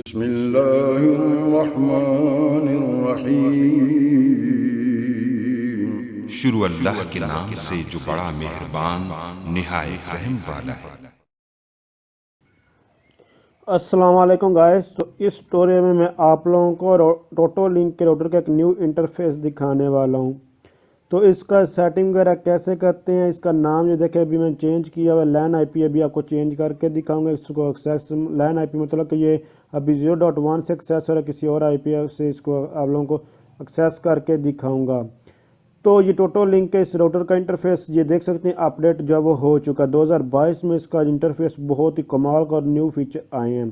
बिस्मिल्लाहिर्रहमानिर्रहीम। शुरू अल्लाह के नाम से जो बड़ा मेहरबान निहायत रहम वाला है। अस्सलाम वालेकुम गाइस। तो इस ट्यूटोरियल में मैं आप लोगों को टोटो लिंक के राउटर का एक न्यू इंटरफेस दिखाने वाला हूं। तो इसका सेटिंग वगैरह कैसे करते हैं, इसका नाम ये देखें अभी मैंने चेंज किया हुआ लैन आईपी, अभी आपको चेंज करके दिखाऊंगा। इसको एक्सेस लैन आईपी मतलब कि ये अभी 0.1 से एक्सेस हो रहा है, किसी और आईपी से इसको आप लोगों को एक्सेस करके दिखाऊंगा। तो ये टोटो लिंक के इस राउटर का इंटरफेस ये देख सकते हैं, अपडेट जो वो हो चुका है 2022 में। इसका इंटरफेस बहुत ही कमाल का और न्यू फीचर आए हैं।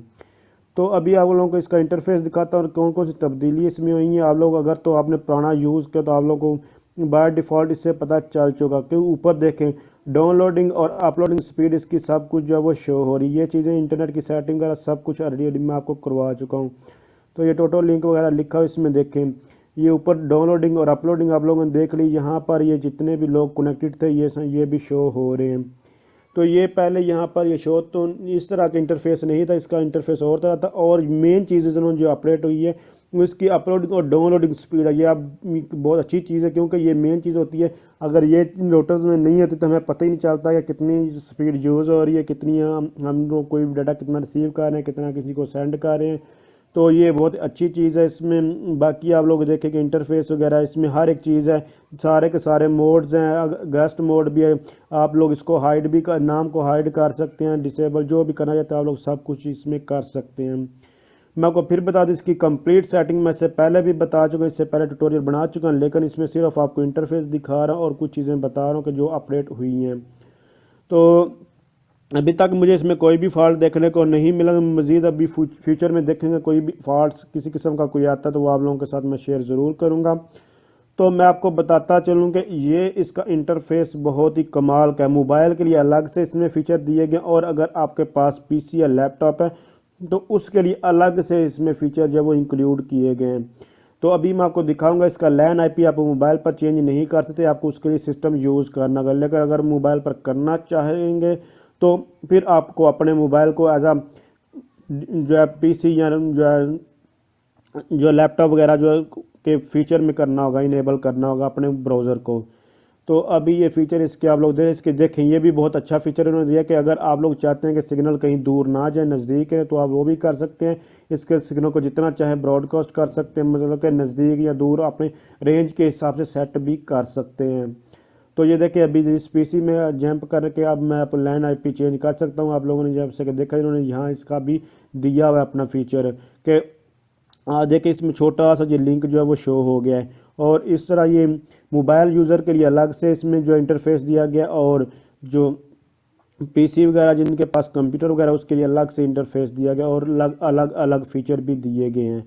तो अभी आप लोगों को इसका इंटरफेस दिखाता हूँ और कौन कौन सी तब्दीली इसमें हुई है। आप लोग अगर तो आपने पुराना यूज़ किया तो आप लोगों को बाय डिफ़ॉल्ट इससे पता चल चुका, क्योंकि ऊपर देखें डाउनलोडिंग और अपलोडिंग स्पीड इसकी सब कुछ जो है वो शो हो रही है। ये चीज़ें इंटरनेट की सेटिंग वगैरह सब कुछ ऑलरेडी मैं आपको करवा चुका हूँ। तो ये टोटो लिंक वगैरह लिखा हुआ इसमें देखें, ये ऊपर डाउनलोडिंग और अपलोडिंग आप लोगों ने देख ली। यहाँ पर ये जितने भी लोग कनेक्टेड थे ये भी शो हो रहे हैं। तो ये पहले यहाँ पर ये शो तो इस तरह का इंटरफेस नहीं था, इसका इंटरफेस और तरह था। और मेन चीज़ इन्होंने जो अपडेट हुई है वो इसकी अपलोडिंग और डाउनलोडिंग स्पीड है। ये अब बहुत अच्छी चीज़ है, क्योंकि ये मेन चीज़ होती है। अगर ये राउटर्स में नहीं होती तो हमें पता ही नहीं चलता कि कितनी स्पीड यूज़ हो रही है, कितनी हम लोग कोई डाटा कितना रिसीव कर रहे हैं, कितना किसी को सेंड कर रहे हैं। तो ये बहुत अच्छी चीज़ है इसमें। बाकी आप लोग देखें कि इंटरफेस वगैरह इसमें हर एक चीज़ है, सारे के सारे मोड्स हैं। गेस्ट मोड भी है, आप लोग इसको हाइड भी कर, नाम को हाइड कर सकते हैं, डिसेबल जो भी करना चाहते हैं आप लोग सब कुछ इसमें कर सकते हैं। मैं आपको फिर बता दूं इसकी कंप्लीट सेटिंग मैं इससे पहले भी बता चुका हूँ, इससे पहले ट्यूटोरियल बना चुका हूँ, लेकिन इसमें सिर्फ आपको इंटरफेस दिखा रहा हूँ और कुछ चीज़ें बता रहा हूँ कि जो अपडेट हुई हैं। तो अभी तक मुझे इसमें कोई भी फॉल्ट देखने को नहीं मिला। मज़ीद अभी फ्यूचर में देखेंगे कोई भी फॉल्ट किसी किस्म का कोई आता है तो वो आप लोगों के साथ मैं शेयर ज़रूर करूँगा। तो मैं आपको बताता चलूँ कि ये इसका इंटरफेस बहुत ही कमाल का है। मोबाइल के लिए अलग से इसमें फ़ीचर दिए गए, और अगर आपके पास पीसी या लैपटॉप है तो उसके लिए अलग से इसमें फ़ीचर जो वो इंक्लूड किए गए हैं। तो अभी मैं आपको दिखाऊंगा इसका लैन आईपी आप मोबाइल पर चेंज नहीं कर सकते, आपको उसके लिए सिस्टम यूज़ करना होगा। लेकिन अगर मोबाइल पर करना चाहेंगे तो फिर आपको अपने मोबाइल को एज जो है पीसी या जो लैपटॉप वगैरह जो के फीचर में करना होगा, इनेबल करना होगा अपने ब्राउज़र को। तो अभी ये फीचर इसके आप लोग देखें, ये भी बहुत अच्छा फीचर इन्होंने दिया कि अगर आप लोग चाहते हैं कि सिग्नल कहीं दूर ना जाए, नज़दीक है, तो आप वो भी कर सकते हैं। इसके सिग्नल को जितना चाहे ब्रॉडकास्ट कर सकते हैं, मतलब कि नज़दीक या दूर अपने रेंज के हिसाब से सेट भी कर सकते हैं। तो ये देखिए अभी इस पीसी में जंप करके अब मैं अपना लैन आईपी चेंज कर सकता हूँ। आप लोगों ने जब से देखा इन्होंने यहाँ इसका भी दिया हुआ अपना फीचर कि देखिए इसमें छोटा सा ये लिंक जो है वो शो हो गया है। और इस तरह ये मोबाइल यूज़र के लिए अलग से इसमें जो इंटरफेस दिया गया, और जो पीसी वगैरह जिनके पास कंप्यूटर वगैरह उसके लिए अलग से इंटरफेस दिया गया, और अलग अलग फीचर भी दिए गए हैं।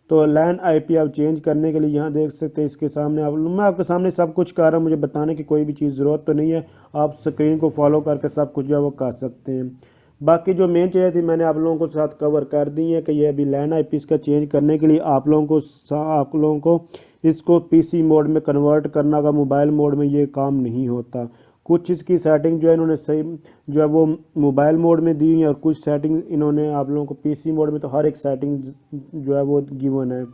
तो लैन आईपी आप चेंज करने के लिए यहाँ देख सकते हैं इसके सामने मैं आपके सामने सब कुछ कर रहा हूँ, मुझे बताने की कोई भी चीज़ ज़रूरत तो नहीं है। आप स्क्रीन को फॉलो करके सब कुछ जो है वो कर सकते हैं। बाकी जो मेन चीज़ें थी मैंने आप लोगों को साथ कवर कर दी है कि ये अभी लैन आईपी इसका चेंज करने के लिए आप लोगों को इसको पीसी मोड में कन्वर्ट करना होगा। मोबाइल मोड में ये काम नहीं होता। कुछ इसकी सेटिंग जो है इन्होंने सही जो है वो मोबाइल मोड में दी है, और कुछ सेटिंग इन्होंने आप लोगों को पीसी मोड में, तो हर एक सेटिंग जो है वो गिवन है।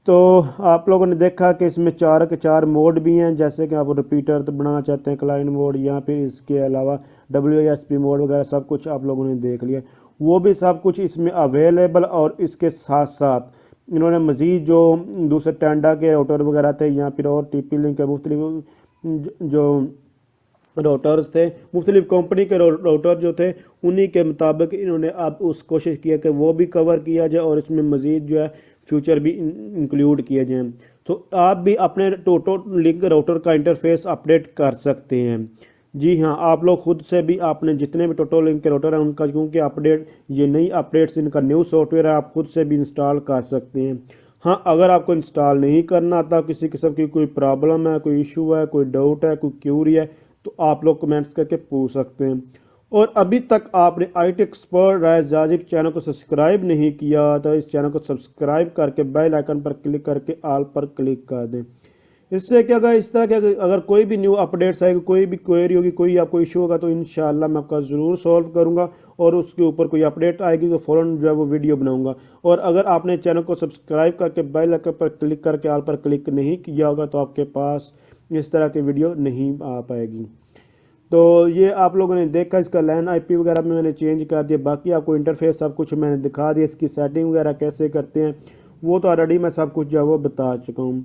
तो आप लोगों ने देखा कि इसमें 4 के 4 मोड भी हैं, जैसे कि आप रिपीटर तो बनाना चाहते हैं, क्लाइंट मोड, या फिर इसके अलावा WASP मोड वगैरह सब कुछ आप लोगों ने देख लिया। वो भी सब कुछ इसमें अवेलेबल। और इसके साथ साथ इन्होंने मज़ीद जो दूसरे टेंडा के राउटर वगैरह थे, या फिर और TP-Link के मुख्तलिफ जो राउटर्स थे, मुख्तलिफ कंपनी के राउटर जो थे, उन्हीं के मुताबिक इन्होंने अब उस कोशिश किया कि वो भी कवर किया जाए और इसमें मज़ीद जो है फ्यूचर भी इंक्लूड किए जाएँ। तो आप भी अपने टोटो लिंक राउटर का इंटरफेस अपडेट कर सकते हैं। जी हाँ, आप लोग खुद से भी आपने जितने भी टोटो लिंक के राउटर हैं उनका, क्योंकि अपडेट ये नई अपडेट्स इनका न्यू सॉफ्टवेयर है, आप खुद से भी इंस्टॉल कर सकते हैं। हाँ, अगर आपको इंस्टॉल नहीं करना आता, किसी किस्म की कोई प्रॉब्लम है, कोई इशू है, कोई डाउट है, कोई क्यूरी है, तो आप लोग कमेंट्स करके पूछ सकते हैं। और अभी तक आपने IT expert Rai Jazib channel को सब्सक्राइब नहीं किया तो इस चैनल को सब्सक्राइब करके बेल आइकन पर क्लिक करके ऑल पर क्लिक कर दें। इससे क्या होगा, इस तरह के अगर कोई भी न्यू अपडेट्स आएगी, कोई भी क्वेरी होगी, कोई आपको इशू होगा, तो इंशाल्लाह मैं आपका ज़रूर सॉल्व करूंगा। और उसके ऊपर कोई अपडेट आएगी तो फ़ौरन जो है वो वीडियो बनाऊंगा। और अगर आपने चैनल को सब्सक्राइब करके बेल आइकन पर क्लिक करके आल पर क्लिक नहीं किया होगा तो आपके पास इस तरह की वीडियो नहीं आ पाएगी। तो ये आप लोगों ने देखा, इसका लैन आईपी वगैरह में मैंने चेंज कर दिया। बाकी आपको इंटरफेस सब कुछ मैंने दिखा दिया, इसकी सेटिंग वगैरह कैसे करते हैं वो तो ऑलरेडी मैं सब कुछ जो है वो बता चुका हूँ।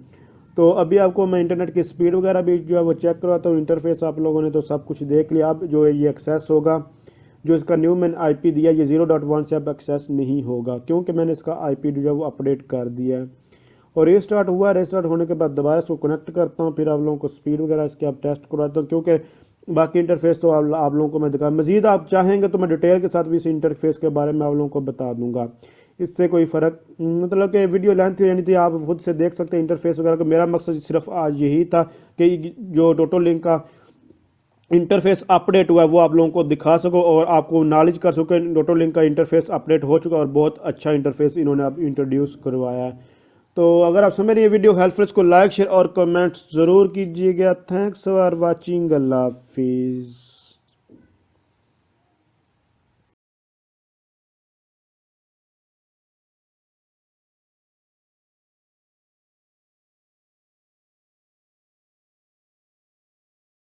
तो अभी आपको मैं इंटरनेट की स्पीड वगैरह भी जो है वो चेक करवाता हूँ। इंटरफेस आप लोगों ने तो सब कुछ देख लिया। अब जो है ये एक्सेस होगा, जो इसका न्यू मैंने आईपी दिया ये 0.1 से अब एक्सेस नहीं होगा, क्योंकि मैंने इसका आईपी जो है वो अपडेट कर दिया है। और रीस्टार्ट हुआ, रीस्टार्ट होने के बाद दोबारा इसको कनेक्ट करता हूँ, फिर आप लोगों को स्पीड वगैरह इसके आप टेस्ट करवाता हूँ। क्योंकि बाकी इंटरफेस तो आप लोगों को मैं दिखा, मजीद आप चाहेंगे तो मैं डिटेल के साथ भी इस इंटरफेस के बारे में आप लोगों को बता दूंगा। इससे कोई फ़र्क मतलब कि वीडियो लेंथ यानी थी, आप खुद से देख सकते हैं इंटरफेस वगैरह का। मेरा मकसद सिर्फ आज यही था कि जो टोटो लिंक का इंटरफेस अपडेट हुआ है वो आप लोगों को दिखा सको और आपको नॉलेज कर सको टोटो लिंक का इंटरफेस अपडेट हो चुका है और बहुत अच्छा इंटरफेस इन्होंने अब इंट्रोड्यूस करवाया है। तो अगर आप समझ रहे हैं ये वीडियो हेल्पफुल, इसको लाइक शेयर और कमेंट्स ज़रूर कीजिएगा। थैंक्स फॉर वाचिंग, अल्लाह हाफिज़।